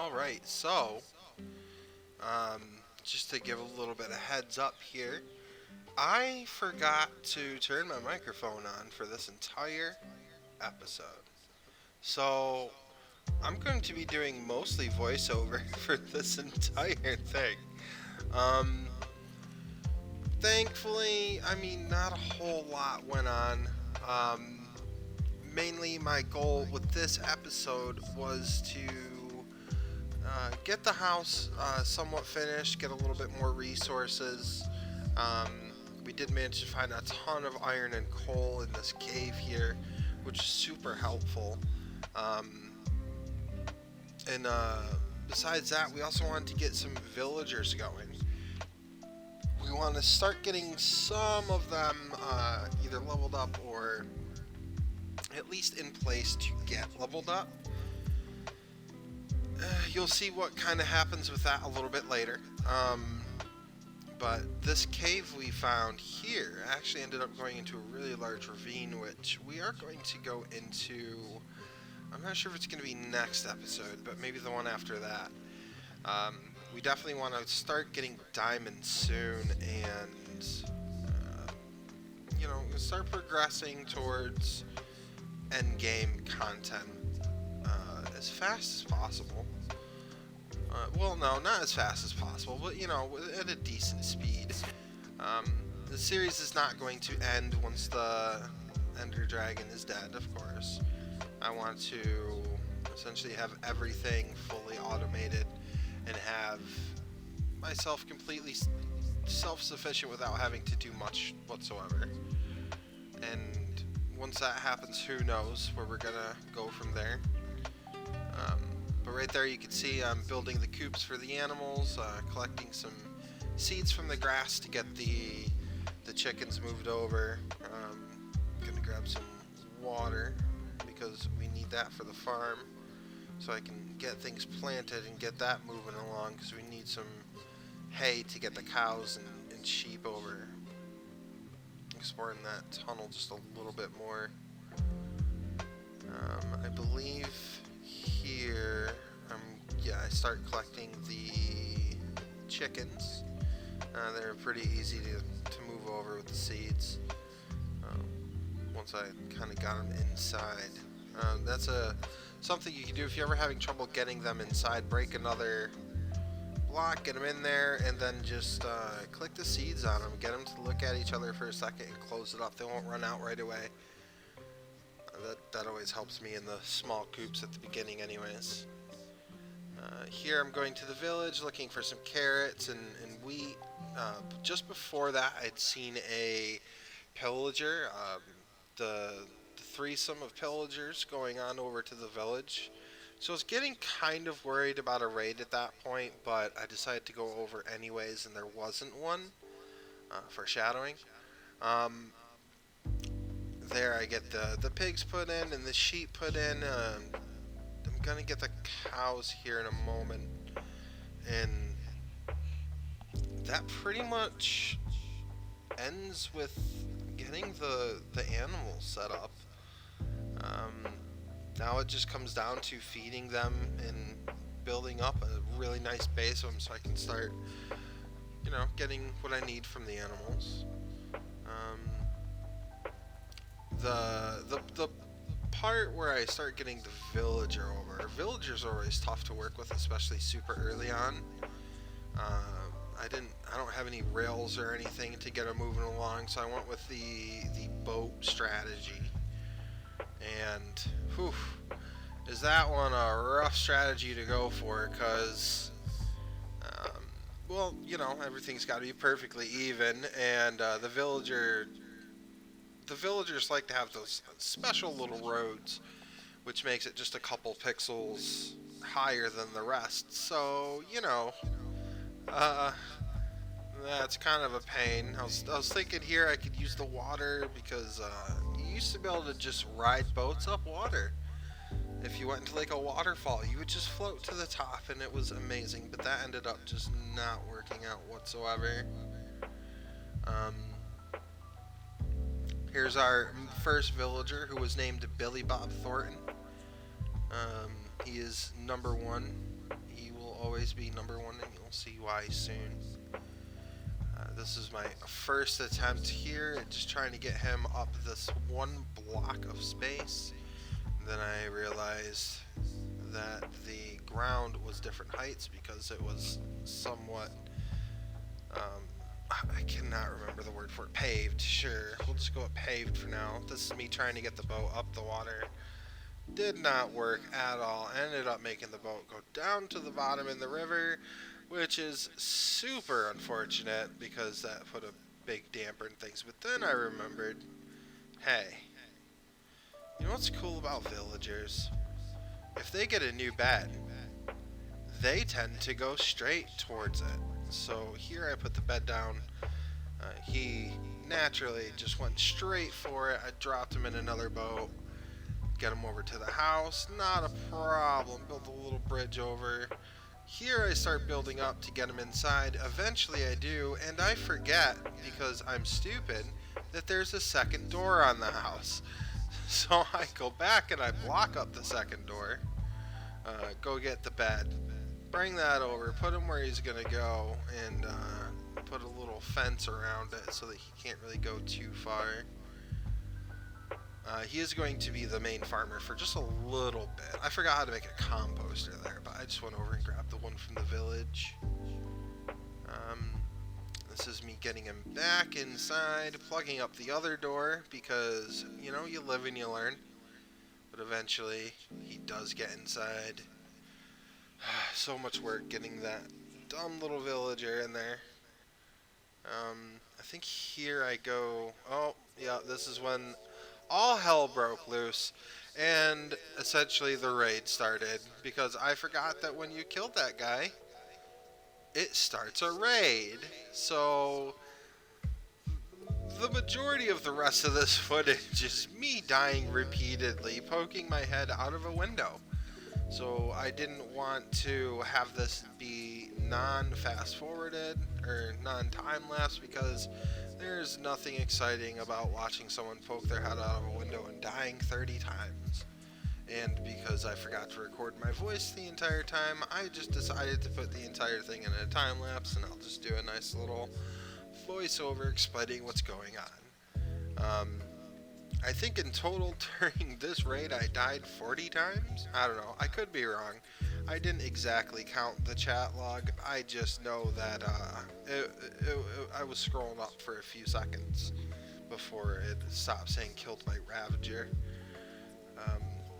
Alright, so, just to give a little bit of heads up here, I forgot to turn my microphone on for this entire episode. So, I'm going to be doing mostly voiceover for this entire thing. Um, Thankfully, not a whole lot went on. Um, Mainly, my goal with this episode was to get the house somewhat finished, get a little bit more resources. Um, we did manage to find a ton of iron and coal in this cave here, which is super helpful. Um, and besides that, we also wanted to get some villagers going. We want to start getting some of them either leveled up or at least in place to get leveled up. You'll see what kind of happens with that a little bit later. But this cave we found here actually ended up going into a really large ravine, which we are going to go into. I'm not sure if it's going to be next episode, but maybe the one after that. We definitely want to start getting diamonds soon and, start progressing towards end game content as fast as possible. Well, no, not as fast as possible, but at a decent speed. The series is not going to end once the Ender Dragon is dead, of course. I want to essentially have everything fully automated and have myself completely self-sufficient without having to do much whatsoever. And once that happens, who knows where we're gonna go from there. But right there you can see I'm building the coops for the animals, collecting some seeds from the grass to get the chickens moved over. Gonna grab some water because we need that for the farm so I can get things planted and get that moving along because we need some hay to get the cows and sheep over. Exploring that tunnel just a little bit more. I believe here, I start collecting the chickens. They're pretty easy to move over with the seeds. Once I kind of got them inside. That's something you can do if you're ever having trouble getting them inside. Break another block, get them in there, and then just click the seeds on them. Get them to look at each other for a second and close it up. They won't run out right away. That always helps me in the small coops at the beginning anyways. Here I'm going to the village looking for some carrots and wheat. Just before that I'd seen a pillager, the threesome of pillagers going on over to the village. So I was getting kind of worried about a raid at that point, but I decided to go over anyways and there wasn't one. Foreshadowing. There I get the pigs put in and the sheep put in. I'm gonna get the cows here in a moment, and that pretty much ends with getting the animals set up. Now it just comes down to feeding them and building up a really nice base of them so I can start, getting what I need from the animals. The part where I start getting the villager over. Villagers are always tough to work with, especially super early on. I don't have any rails or anything to get them moving along, so I went with the boat strategy. And whew, is that one a rough strategy to go for? Because everything's got to be perfectly even, and the villagers like to have those special little roads, which makes it just a couple pixels higher than the rest. So, that's kind of a pain. I was thinking here I could use the water because you used to be able to just ride boats up water. If you went into like a waterfall, you would just float to the top and it was amazing, but that ended up just not working out whatsoever. Here's our first villager, who was named Billy Bob Thornton. He is number 1. always be number one, and you'll see why soon. This is my first attempt here, just trying to get him up this one block of space. Then I realized that the ground was different heights because it was somewhat, I cannot remember the word for it, paved, sure, we'll just go with paved for now. This is me trying to get the boat up the water. Did not work at all, ended up making the boat go down to the bottom in the river, which is super unfortunate because that put a big damper in things. But then I remembered, hey, you know what's cool about villagers? If they get a new bed, they tend to go straight towards it. So here I put the bed down. He naturally just went straight for it. I dropped him in another boat, get him over to the house, not a problem. Build a little bridge over. Here I start building up to get him inside. Eventually I do, and I forget, because I'm stupid, that there's a second door on the house. So I go back and I block up the second door, go get the bed, bring that over, put him where he's gonna go, and put a little fence around it so that he can't really go too far. He is going to be the main farmer for just a little bit. I forgot how to make a composter there, but I just went over and grabbed the one from the village. This is me getting him back inside, plugging up the other door, because, you know, you live and you learn. But eventually, he does get inside. So much work getting that dumb little villager in there. I think here I go... Oh, yeah, this is when all hell broke loose, and essentially the raid started, because I forgot that when you killed that guy, it starts a raid. So the majority of the rest of this footage is me dying repeatedly, poking my head out of a window. So I didn't want to have this be non-fast forwarded or non-time lapse, because there's nothing exciting about watching someone poke their head out of a window and dying 30 times. And because I forgot to record my voice the entire time, I just decided to put the entire thing in a time lapse, and I'll just do a nice little voiceover explaining what's going on. I think in total during this raid I died 40 times? I don't know, I could be wrong. I didn't exactly count the chat log. I just know that I was scrolling up for a few seconds before it stopped saying killed by Ravager.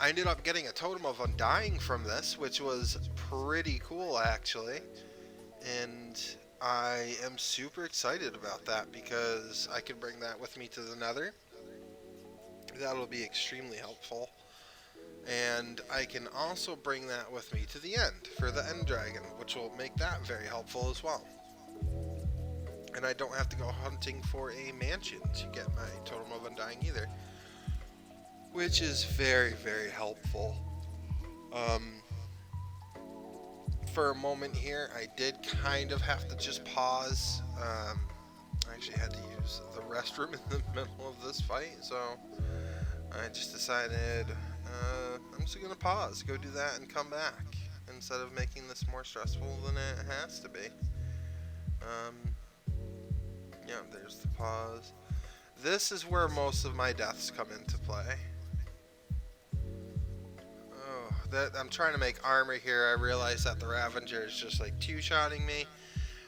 I ended up getting a Totem of Undying from this, which was pretty cool actually. And I am super excited about that because I can bring that with me to the Nether. That'll be extremely helpful. And I can also bring that with me to the end for the End Dragon, which will make that very helpful as well. And I don't have to go hunting for a mansion to get my Totem of Undying either, which is very, very helpful. For a moment here, I did kind of have to just pause. I actually had to use the restroom in the middle of this fight, so I just decided I'm just going to pause, go do that, and come back, instead of making this more stressful than it has to be. Yeah, there's the pause. This is where most of my deaths come into play. I'm trying to make armor here. I realized that the Ravager is just like two-shotting me,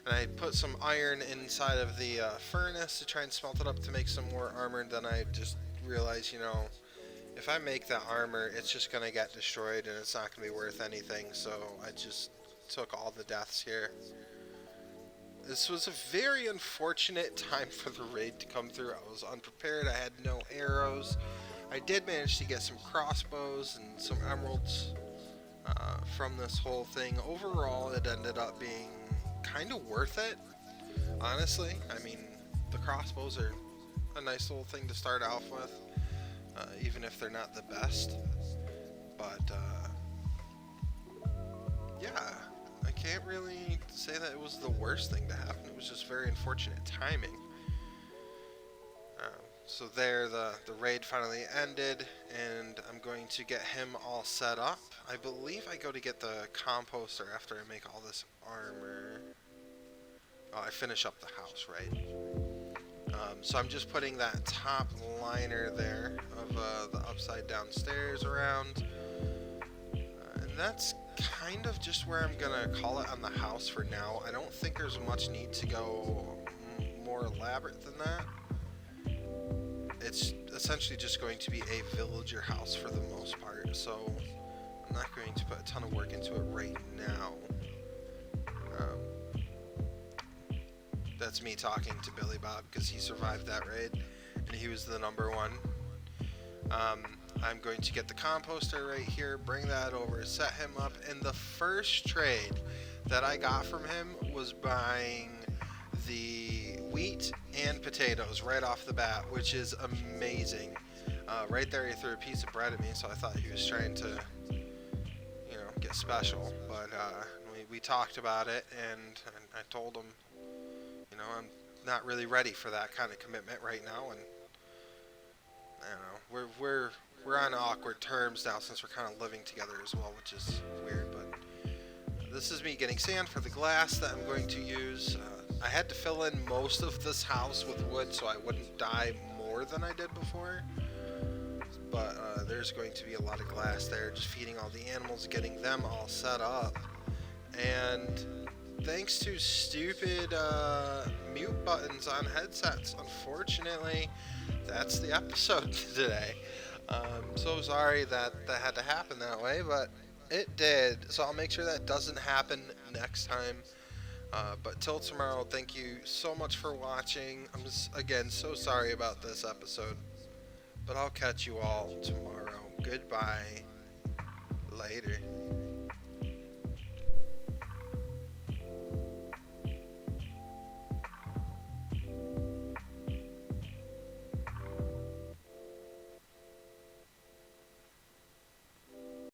and I put some iron inside of the furnace to try and smelt it up to make some more armor, and then I just realized, you know, if I make that armor, it's just going to get destroyed and it's not going to be worth anything, so I just took all the deaths here. This was a very unfortunate time for the raid to come through. I was unprepared, I had no arrows. I did manage to get some crossbows and some emeralds from this whole thing. Overall, it ended up being kind of worth it, honestly. I mean, the crossbows are a nice little thing to start off with, even if they're not the best. But, yeah, I can't really say that it was the worst thing to happen. It was just very unfortunate timing. So there, the raid finally ended, and I'm going to get him all set up. I believe I go to get the composter after I make all this armor. Oh, I finish up the house, right? So I'm just putting that top liner there of the upside down stairs around. And that's kind of just where I'm gonna call it on the house for now. I don't think there's much need to go more elaborate than that. It's essentially just going to be a villager house for the most part, so I'm not going to put a ton of work into it right now. That's me talking to Billy Bob because he survived that raid and he was the number one. I'm going to get the composter right here, bring that over, set him up, and the first trade that I got from him was buying the wheat and potatoes right off the bat, which is amazing. Right there he threw a piece of bread at me, so I thought he was trying to, get special, but we talked about it, and I told him, I'm not really ready for that kind of commitment right now, and I don't know, we're on awkward terms now since we're kind of living together as well, which is weird, but this is me getting sand for the glass that I'm going to use. I had to fill in most of this house with wood so I wouldn't die more than I did before, but there's going to be a lot of glass there, just feeding all the animals, getting them all set up, and thanks to stupid mute buttons on headsets, unfortunately, that's the episode today. So sorry that had to happen that way, but it did. So I'll make sure that doesn't happen next time. But till tomorrow, thank you so much for watching. I'm just, again, so sorry about this episode. But I'll catch you all tomorrow. Goodbye. Later.